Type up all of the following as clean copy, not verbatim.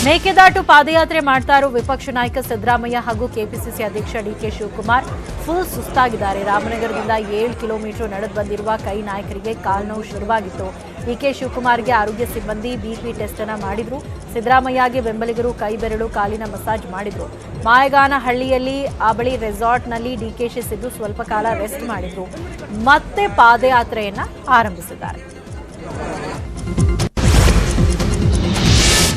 ಮೇಕೆದಾಟು ಪಾದಯಾತ್ರೆ ಮಾಡ್ತಾ ಇರೋ ವಿಪಕ್ಷ ನಾಯಕ ಸಿದ್ದರಾಮಯ್ಯ ಹಾಗೂ ಕೆಪಿಸಿಸಿ ಅಧ್ಯಕ್ಷ ಡಿಕೆ ಶಿವಕುಮಾರ್ ಫುಲ್ ಸುಸ್ತಾಗಿದ್ದಾರೆ. ರಾಮನಗರದಿಂದ 7 ಕಿಲೋಮೀಟರ್ ನಡೆದು ಬಂದಿರುವ ಕೈ ನಾಯಕರಿಗೆ ಕಾಲ್ನೋವು ಶುರುವಾಗಿತ್ತು. ಡಿಕೆ ಶಿವಕುಮಾರ್ಗೆ ಆರೋಗ್ಯ ಸಿಬ್ಬಂದಿ ಬಿಪಿ ಟೆಸ್ಟ್ ಅನ್ನು ಮಾಡಿದ್ರು. ಸಿದ್ದರಾಮಯ್ಯಗೆ ಬೆಂಬಲಿಗರು ಕೈ ಬೆರಳು ಕಾಲಿನ ಮಸಾಜ್ ಮಾಡಿದ್ರು. ಮಾಯಗಾನಹಳ್ಳಿಯಲ್ಲಿ ಆ ಬಳಿ ರೆಸಾರ್ಟ್ನಲ್ಲಿ ಡಿಕೆಶಿ ಸಿದ್ದು ಸ್ವಲ್ಪ ಕಾಲ ರೆಸ್ಟ್ ಮಾಡಿದ್ರು. ಮತ್ತೆ ಪಾದಯಾತ್ರೆಯನ್ನ ಆರಂಭಿಸಿದ್ದಾರೆ.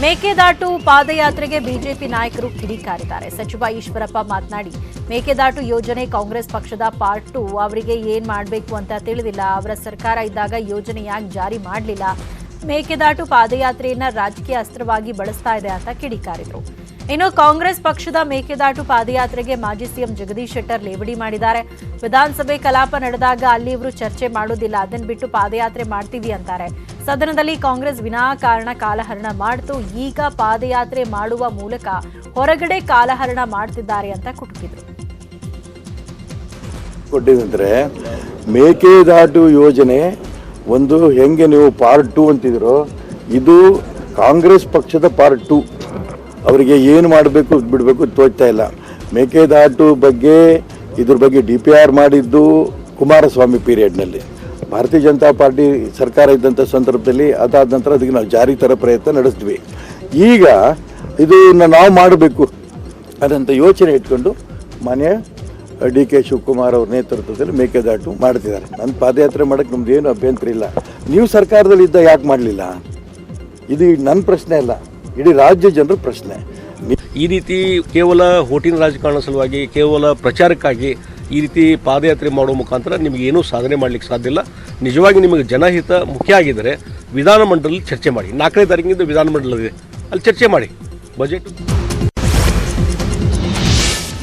ಮೇಕೆದಾಟು ಪಾದಯಾತ್ರೆಗೆ ಬಿಜೆಪಿ ನಾಯಕರು ಕಿಡಿಕಾರಿದ್ದಾರೆ. ಸಚಿವ ಈಶ್ವರಪ್ಪ ಮಾತನಾಡಿ, ಮೇಕೆದಾಟು ಯೋಜನೆ ಕಾಂಗ್ರೆಸ್ ಪಕ್ಷದ ಪಾರ್ಟ್ 2 ಅವರಿಗೆ ಏನ್ ಮಾಡಬೇಕು ಅಂತ ತಿಳಿದಿಲ್ಲ. ಅವರ ಸರ್ಕಾರ ಇದ್ದಾಗ ಯೋಜನೆ ಯಾಕೆ ಜಾರಿ ಮಾಡಲಿಲ್ಲ. ಮೇಕೆದಾಟು ಪಾದಯಾತ್ರೆಯನ್ನ ರಾಜಕೀಯ ಅಸ್ತ್ರವಾಗಿ ಬಳಸ್ತಾ ಇದೆ ಅಂತ ಕಿಡಿಕಾರಿದ್ರು. ಇನ್ನು ಕಾಂಗ್ರೆಸ್ ಪಕ್ಷದ ಮೇಕೆದಾಟು ಪಾದಯಾತ್ರೆಗೆ ಮಾಜಿ ಸಿಎಂ ಜಗದೀಶ್ ಶೆಟ್ಟರ್ ಲೇವಡಿ ಮಾಡಿದ್ದಾರೆ. ವಿಧಾನಸಭೆ ಕಲಾಪ ನಡೆದಾಗ ಅಲ್ಲಿ ಇವರು ಚರ್ಚೆ ಮಾಡೋದಿಲ್ಲ, ಅದನ್ನ ಬಿಟ್ಟು ಪಾದಯಾತ್ರೆ ಮಾಡ್ತೀವಿ ಅಂತಾರೆ. ಸದನದಲ್ಲಿ ಕಾಂಗ್ರೆಸ್ ವಿನಾಕಾರಣ ಕಾಲಹರಣ ಮಾಡ್ತು. ಈಗ ಪಾದಯಾತ್ರೆ ಮಾಡುವ ಮೂಲಕ ಹೊರಗಡೆ ಕಾಲಹರಣ ಮಾಡ್ತಿದ್ದಾರೆ ಅಂತ ಕುಟುಕಿದ್ರು. ಕೊಟ್ಟಿದ್ರೆ ಮೇಕೆದಾಟು ಯೋಜನೆ ಒಂದು ಹೆಂಗೆ ನೀವು ಪಾರ್ಟ್ 2 ಅಂತಿದ್ರು, ಇದು ಕಾಂಗ್ರೆಸ್ ಪಕ್ಷದ ಪಾರ್ಟ್ 2. ಅವರಿಗೆ ಏನು ಮಾಡಬೇಕು ಬಿಡಬೇಕು ತೋಚ್ತಾ ಇಲ್ಲ. ಮೇಕೆದಾಟು ಬಗ್ಗೆ ಇದ್ರ ಬಗ್ಗೆ DPR ಮಾಡಿದ್ದು ಕುಮಾರಸ್ವಾಮಿ ಪೀರಿಯಡ್ನಲ್ಲಿ, ಭಾರತೀಯ ಜನತಾ ಪಾರ್ಟಿ ಸರ್ಕಾರ ಇದ್ದಂಥ ಸಂದರ್ಭದಲ್ಲಿ. ಅದಾದ ನಂತರ ಅದಕ್ಕೆ ನಾವು ಜಾರಿ ತರ ಪ್ರಯತ್ನ ನಡೆಸಿದ್ವಿ. ಈಗ ಇದನ್ನು ನಾವು ಮಾಡಬೇಕು ಅದಂತ ಯೋಚನೆ ಇಟ್ಕೊಂಡು ಮಾನ್ಯ DK ಶಿವಕುಮಾರ್ ಅವ್ರ ನೇತೃತ್ವದಲ್ಲಿ ಮೇಕೆದಾಟು ಮಾಡ್ತಿದ್ದಾರೆ. ನನ್ನ ಪಾದಯಾತ್ರೆ ಮಾಡೋಕ್ಕೆ ನಮ್ದು ಏನು ಅಭ್ಯಂತರ ಇಲ್ಲ. ನೀವು ಸರ್ಕಾರದಲ್ಲಿ ಇದ್ದ ಯಾಕೆ ಮಾಡಲಿಲ್ಲ? ಇದು ನನ್ನ ಪ್ರಶ್ನೆ ಅಲ್ಲ, ಇಡೀ ರಾಜ್ಯ ಜನರ ಪ್ರಶ್ನೆ. ಈ ರೀತಿ ಕೇವಲ ಹೋಟಿನ ರಾಜಕಾರಣ ಸಲುವಾಗಿ, ಕೇವಲ ಪ್ರಚಾರಕ್ಕಾಗಿ ಈ ರೀತಿ ಪಾದಯಾತ್ರೆ ಮಾಡುವ ಮುಖಾಂತರ ನಿಮಗೆ ಏನೂ ಸಾಧನೆ ಮಾಡಲಿಕ್ಕೆ ಸಾಧ್ಯ ಇಲ್ಲ. ನಿಜವಾಗಿ ನಿಮಗೆ ಜನಹಿತ ಮುಖ್ಯ ಆಗಿದ್ದರೆ ವಿಧಾನಮಂಡಲದಲ್ಲಿ ಚರ್ಚೆ ಮಾಡಿ. 4ನೇ ತಾರೀಕಿನಿಂದ ವಿಧಾನಮಂಡಲವಿದೆ, ಅಲ್ಲಿ ಚರ್ಚೆ ಮಾಡಿ. ಬಜೆಟ್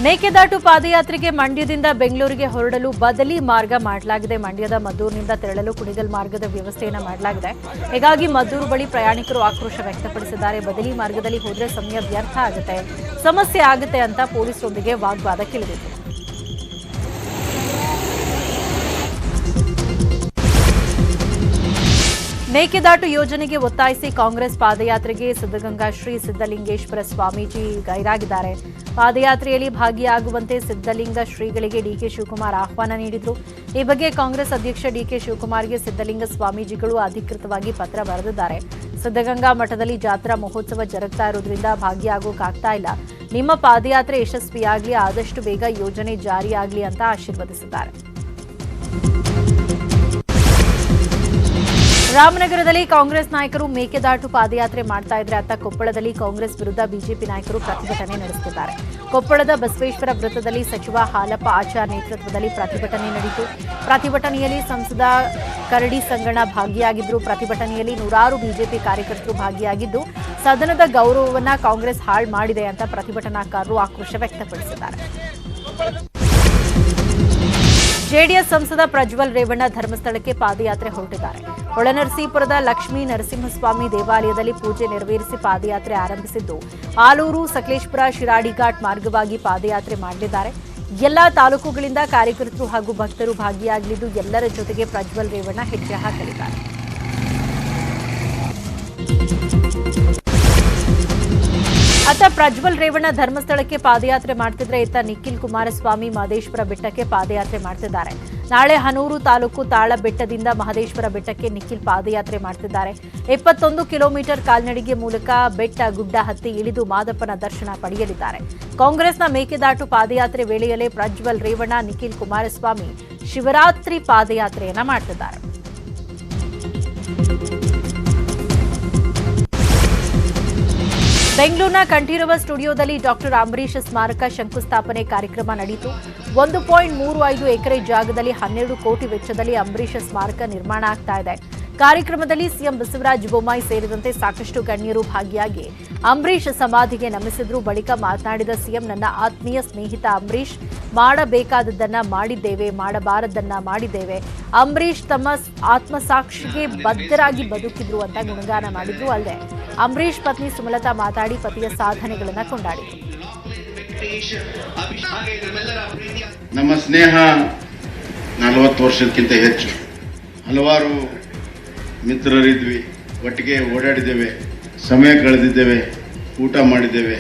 ಮೇಕೆದಾಟು ಪಾದಯಾತ್ರೆಗೆ ಮಂಡ್ಯದಿಂದ ಬೆಂಗಳೂರಿಗೆ ಹೊರಡಲು ಬದಲಿ ಮಾರ್ಗ ಮಾಡಲಾಗಿದೆ. ಮಂಡ್ಯದ ಮದ್ದೂರಿನಿಂದ ತೆರಳಲು ಕುಣಿಗಲ್ ಮಾರ್ಗದ ವ್ಯವಸ್ಥೆಯನ್ನು ಮಾಡಲಾಗಿದೆ. ಹೀಗಾಗಿ ಮದ್ದೂರು ಬಳಿ ಪ್ರಯಾಣಿಕರು ಆಕ್ರೋಶ ವ್ಯಕ್ತಪಡಿಸಿದ್ದಾರೆ. ಬದಲಿ ಮಾರ್ಗದಲ್ಲಿ ಹೋದ್ರೆ ಸಮಯ ವ್ಯರ್ಥ ಆಗುತ್ತೆ, ಸಮಸ್ಯೆ ಆಗುತ್ತೆ ಅಂತ ಪೊಲೀಸರೊಂದಿಗೆ ವಾಗ್ವಾದಕ್ಕಿಳಿದಿದೆ. ಮೇಕೆದಾಟು ಯೋಜನೆಗೆ ಒತ್ತಾಯಿಸಿ ಕಾಂಗ್ರೆಸ್ ಪಾದಯಾತ್ರೆಗೆ ಸಿದ್ಧಗಂಗಾ ಶ್ರೀ ಸಿದ್ದಲಿಂಗೇಶ್ವರ ಸ್ವಾಮೀಜಿ ಗೈರಾಗಿದ್ದಾರೆ. ಪಾದಯಾತ್ರೆಯಲ್ಲಿ ಭಾಗಿಯಾಗುವಂತೆ ಸಿದ್ದಲಿಂಗ ಶ್ರೀಗಳಿಗೆ ಡಿಕೆ ಶಿವಕುಮಾರ್ ಆಹ್ವಾನ ನೀಡಿದ್ರು. ಈ ಬಗ್ಗೆ ಕಾಂಗ್ರೆಸ್ ಅಧ್ಯಕ್ಷ ಡಿಕೆ ಶಿವಕುಮಾರ್ಗೆ ಸಿದ್ದಲಿಂಗ ಸ್ವಾಮೀಜಿಗಳು ಅಧಿಕೃತವಾಗಿ ಪತ್ರ ಬರೆದಿದ್ದಾರೆ. ಸಿದ್ದಗಂಗಾ ಮಠದಲ್ಲಿ ಜಾತ್ರಾ ಮಹೋತ್ಸವ ಜರುಗ್ತಾ ಇರೋದ್ರಿಂದ ಭಾಗಿಯಾಗೋಕ್ಕಾಗ್ತಾ ಇಲ್ಲ. ನಿಮ್ಮ ಪಾದಯಾತ್ರೆ ಯಶಸ್ವಿಯಾಗಲಿ, ಆದಷ್ಟು ಬೇಗ ಯೋಜನೆ ಜಾರಿಯಾಗಲಿ ಅಂತ ಆಶೀರ್ವದಿಸಿದ್ದಾರೆ. ರಾಮನಗರದಲ್ಲಿ ಕಾಂಗ್ರೆಸ್ ನಾಯಕರು ಮೇಕೆದಾಟು ಪಾದಯಾತ್ರೆ ಮಾಡ್ತಾ ಇದ್ರೆ ಅತ್ತ ಕೊಪ್ಪಳದಲ್ಲಿ ಕಾಂಗ್ರೆಸ್ ವಿರುದ್ಧ ಬಿಜೆಪಿ ನಾಯಕರು ಪ್ರತಿಭಟನೆ ನಡೆಸುತ್ತಿದ್ದಾರೆ. ಕೊಪ್ಪಳದ ಬಸವೇಶ್ವರ ವೃತ್ತದಲ್ಲಿ ಸಚಿವ ಹಾಲಪ್ಪ ಆಚಾರ್ ನೇತೃತ್ವದಲ್ಲಿ ಪ್ರತಿಭಟನೆ ನಡೆಯಿತು. ಪ್ರತಿಭಟನೆಯಲ್ಲಿ ಸಂಸದ ಕರಡಿ ಸಂಗಣ್ಣ ಭಾಗಿಯಾಗಿದ್ದರು. ಪ್ರತಿಭಟನೆಯಲ್ಲಿ ನೂರಾರು ಬಿಜೆಪಿ ಕಾರ್ಯಕರ್ತರು ಭಾಗಿಯಾಗಿದ್ದು ಸದನದ ಗೌರವವನ್ನ ಕಾಂಗ್ರೆಸ್ ಹಾಳು ಮಾಡಿದೆ ಅಂತ ಪ್ರತಿಭಟನಾಕಾರರು ಆಕ್ರೋಶ ವ್ಯಕ್ತಪಡಿಸಿದ್ದಾರೆ. ಜೆಡಿಎಸ್ ಸಂಸದ ಪ್ರಜ್ವಲ್ ರೇವಣ್ಣ ಧರ್ಮಸ್ಥಳಕ್ಕೆ ಪಾದಯಾತ್ರೆ ಹೊರಟಿದ್ದಾರೆ. ಹೊಳೆನರಸೀಪುರದ ಲಕ್ಷ್ಮೀ ನರಸಿಂಹಸ್ವಾಮಿ ದೇವಾಲಯದಲ್ಲಿ ಪೂಜೆ ನೆರವೇರಿಸಿ ಪಾದಯಾತ್ರೆ ಆರಂಭಿಸಿದ್ದು, ಆಲೂರು, ಸಕಲೇಶಪುರ, ಶಿರಾಡಿ ಘಾಟ್ ಮಾರ್ಗವಾಗಿ ಪಾದಯಾತ್ರೆ ಮಾಡಲಿದ್ದಾರೆ. ಎಲ್ಲಾ ತಾಲೂಕುಗಳಿಂದ ಕಾರ್ಯಕರ್ತರು ಹಾಗೂ ಭಕ್ತರು ಭಾಗಿಯಾಗಲಿದ್ದು ಎಲ್ಲರ ಜೊತೆಗೆ ಪ್ರಜ್ವಲ್ ರೇವಣ್ಣ ಹೆಜ್ಜೆ ಹಾಕಲಿದ್ದಾರೆ. ಅತ್ತ ಪ್ರಜ್ವಲ್ ರೇವಣ್ಣ ಧರ್ಮಸ್ಥಳಕ್ಕೆ ಪಾದಯಾತ್ರೆ ಮಾಡ್ತಿದ್ರೆ, ಇತ್ತ ನಿಖಿಲ್ ಕುಮಾರಸ್ವಾಮಿ ಮಹದೇಶ್ವರ ಬೆಟ್ಟಕ್ಕೆ ಪಾದಯಾತ್ರೆ ಮಾಡ್ತಿದ್ದಾರೆ. ನಾಳೆ ಹನೂರು ತಾಲೂಕು ತಾಳ ಬೆಟ್ಟದಿಂದ ಮಹದೇಶ್ವರ ಬೆಟ್ಟಕ್ಕೆ ನಿಖಿಲ್ ಪಾದಯಾತ್ರೆ ಮಾಡ್ತಿದ್ದಾರೆ. 21 ಕಿಲೋಮೀಟರ್ ಕಾಲ್ನಡಿಗೆ ಮೂಲಕ ಬೆಟ್ಟ ಗುಡ್ಡ ಹತ್ತಿ ಇಳಿದು ಮಾದಪ್ಪನ ದರ್ಶನ ಪಡೆಯಲಿದ್ದಾರೆ. ಕಾಂಗ್ರೆಸ್ನ ಮೇಕೆದಾಟು ಪಾದಯಾತ್ರೆ ವೇಳೆಯಲ್ಲೇ ಪ್ರಜ್ವಲ್ ರೇವಣ್ಣ, ನಿಖಿಲ್ ಕುಮಾರಸ್ವಾಮಿ ಶಿವರಾತ್ರಿ ಪಾದಯಾತ್ರೆಯನ್ನ ಮಾಡ್ತಿದ್ದಾರೆ. ಬೆಂಗಳೂರಿನ ಕಂಠೀರವ ಸ್ಟುಡಿಯೋದಲ್ಲಿ ಡಾಕ್ಟರ್ ಅಂಬರೀಷ್ ಸ್ಮಾರಕ ಶಂಕುಸ್ಥಾಪನೆ ಕಾರ್ಯಕ್ರಮ ನಡೆಯಿತು. 1.35 ಎಕರೆ ಜಾಗದಲ್ಲಿ 12 ಕೋಟಿ ವೆಚ್ಚದಲ್ಲಿ ಅಂಬರೀಷ್ ಸ್ಮಾರಕ ನಿರ್ಮಾಣ ಆಗ್ತಾ ಇದೆ. ಕಾರ್ಯಕ್ರಮದಲ್ಲಿ ಸಿಎಂ ಬಸವರಾಜ ಬೊಮ್ಮಾಯಿ ಸೇರಿದಂತೆ ಸಾಕಷ್ಟು ಗಣ್ಯರು ಭಾಗಿಯಾಗಿ ಅಂಬರೀಷ್ ಸಮಾಧಿಗೆ ನಮಿಸಿದ್ರು. ಬಳಿಕ ಮಾತನಾಡಿದ ಸಿಎಂ, ನನ್ನ ಆತ್ಮೀಯ ಸ್ನೇಹಿತ ಅಂಬರೀಷ್ ಮಾಡಬೇಕಾದದ್ದನ್ನ ಮಾಡಿದ್ದೇವೆ, ಮಾಡಬಾರದನ್ನ ಮಾಡಿದ್ದೇವೆ. ಅಂಬರೀಷ್ ತಮ್ಮ ಆತ್ಮಸಾಕ್ಷಿಗೆ ಬದ್ಧರಾಗಿ ಬದುಕಿದ್ರು ಅಂತ ಗುಣಗಾನ ಮಾಡಿದ್ರು. ಅಲ್ಲದೆ ಅಂಬರೀಷ್ ಪತ್ನಿ ಸುಮಲತಾ ಮಾತಾಡಿ ಪತಿಯ ಸಾಧನೆಗಳನ್ನ ಕೊಂಡಾಡಿದರು. ನಮ್ಮ ಸ್ನೇಹ 40 ವರ್ಷಕ್ಕಿಂತ ಹೆಚ್ಚು. ಹಲವಾರು ಮಿತ್ರರಿದ್ವಿ, ಒಟ್ಟಿಗೆ ಓಡಾಡಿದ್ದೇವೆ, ಸಮಯ ಕಳೆದಿದ್ದೇವೆ. ಊಟ ಮಾಡಿದ್ದೇವೆ,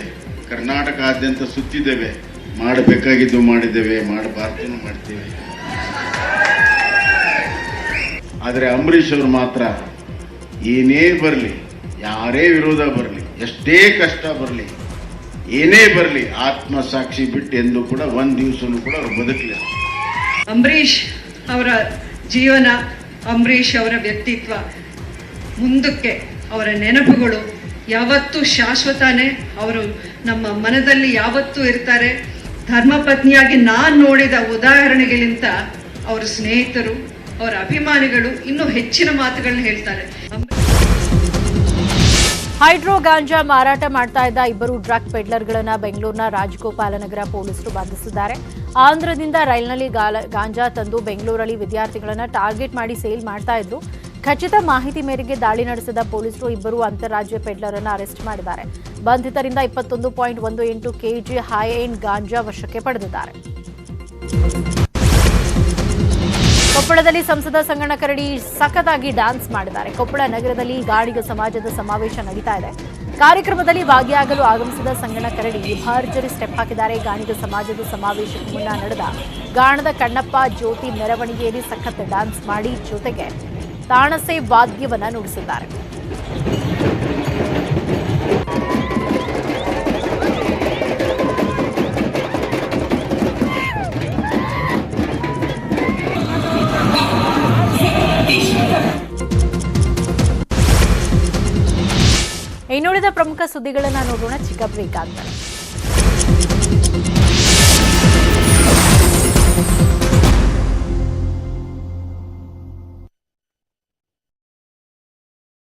ಕರ್ನಾಟಕಾದ್ಯಂತ ಸುತ್ತಿದ್ದೇವೆ, ಮಾಡಬೇಕಾಗಿದ್ದು ಮಾಡಿದ್ದೇವೆ, ಮಾಡಬಾರ್ದು ಮಾಡ್ತೇವೆ. ಆದರೆ ಅಂಬರೀಷ್ ಅವರು ಮಾತ್ರ ಏನೇ ಬರಲಿ, ಯಾರೇ ವಿರೋಧ ಬರಲಿ, ಎಷ್ಟೇ ಕಷ್ಟ ಬರಲಿ, ಏನೇ ಬರಲಿ, ಆತ್ಮಸಾಕ್ಷಿ ಬಿಟ್ಟು ಎಂದು ಕೂಡ ಒಂದು ದಿವಸನೂ ಕೂಡ ಅವರು ಬದುಕಲಿಲ್ಲ. ಅಂಬರೀಷ್ ಅವರ ಜೀವನ, ಅಂಬರೀಷ್ ಅವರ ವ್ಯಕ್ತಿತ್ವ, ಮುಂದಕ್ಕೆ ಅವರ ನೆನಪುಗಳು ಯಾವತ್ತೂ ಶಾಶ್ವತನೇ. ಅವರು ನಮ್ಮ ಮನದಲ್ಲಿ ಯಾವತ್ತೂ ಇರ್ತಾರೆ. ಧರ್ಮಪತ್ನಿಯಾಗಿ ನಾನು ನೋಡಿದ ಉದಾಹರಣೆಗಳಿಂದ ಅವರ ಸ್ನೇಹಿತರು, ಅವರ ಅಭಿಮಾನಿಗಳು ಇನ್ನೂ ಹೆಚ್ಚಿನ ಮಾತುಗಳನ್ನ ಹೇಳ್ತಾರೆ. ಹೈಡ್ರೋ ಗಾಂಜಾ ಮಾರಾಟ ಮಾಡ್ತಾ ಇದ್ದ ಇಬ್ಬರು ಡ್ರಗ್ ಪೆಡ್ಲರ್ಗಳನ್ನ ಬೆಂಗಳೂರಿನ ರಾಜಗೋಪಾಲನಗರ ಪೊಲೀಸರು ಬಂಧಿಸಿದ್ದಾರೆ. ಆಂಧ್ರದಿಂದ ರೈಲ್ನಲ್ಲಿ ಗಾಂಜಾ ತಂದು ಬೆಂಗಳೂರಲ್ಲಿ ವಿದ್ಯಾರ್ಥಿಗಳನ್ನ ಟಾರ್ಗೆಟ್ ಮಾಡಿ ಸೇಲ್ ಮಾಡ್ತಾ ಇದ್ರು. ಖಚಿತ ಮಾಹಿತಿ ಮೇರೆಗೆ ದಾಳಿ ನಡೆಸಿದ ಪೊಲೀಸರು ಇಬ್ಬರು ಅಂತಾರಾಜ್ಯ ಪೆಡ್ಲರ್ ಅನ್ನು ಅರೆಸ್ಟ್ ಮಾಡಿದ್ದಾರೆ. ಬಂಧಿತರಿಂದ 21.18 ಕೆಜಿ ಹೈ ಎಂಡ್ ಗಾಂಜಾ ವಶಕ್ಕೆ ಪಡೆದಿದ್ದಾರೆ. ಕೊಪ್ಪಳದಲ್ಲಿ ಸಂಸದ ಸಂಗಣ್ಣ ಕರಡಿ ಸಖತ್ತಾಗಿ ಡ್ಯಾನ್ಸ್ ಮಾಡಿದ್ದಾರೆ. ಕೊಪ್ಪಳ ನಗರದಲ್ಲಿ ಗಾಣಿಗ ಸಮಾಜದ ಸಮಾವೇಶ ನಡೀತಾ ಇದೆ. ಕಾರ್ಯಕ್ರಮದಲ್ಲಿ ಭಾಗಿಯಾಗಲು ಆಗಮಿಸಿದ ಸಂಗಣ್ಣ ಕರಡಿ ಭರ್ಜರಿ ಸ್ಟೆಪ್ ಹಾಕಿದ್ದಾರೆ. ಗಾಣಿಗ ಸಮಾಜದ ಸಮಾವೇಶಕ್ಕೆ ಮುನ್ನ ನಡೆದ ಗಾಣದ ಕಣ್ಣಪ್ಪ ಜ್ಯೋತಿ ಮೆರವಣಿಗೆಯಲ್ಲಿ ಸಖತ್ ಡ್ಯಾನ್ಸ್ ಮಾಡಿ ಜೊತೆಗೆ ತಾಣಸೆ ವಾದ್ಯವನ್ನ ನುಡಿಸಿದ್ದಾರೆ. ಇನ್ನುಳಿದ ಪ್ರಮುಖ ಸುದ್ದಿಗಳನ್ನು ನೋಡೋಣ. ಚಿಕ್ಕ ಬ್ರೇಕ್ ಆದ್ಮೇಲೆ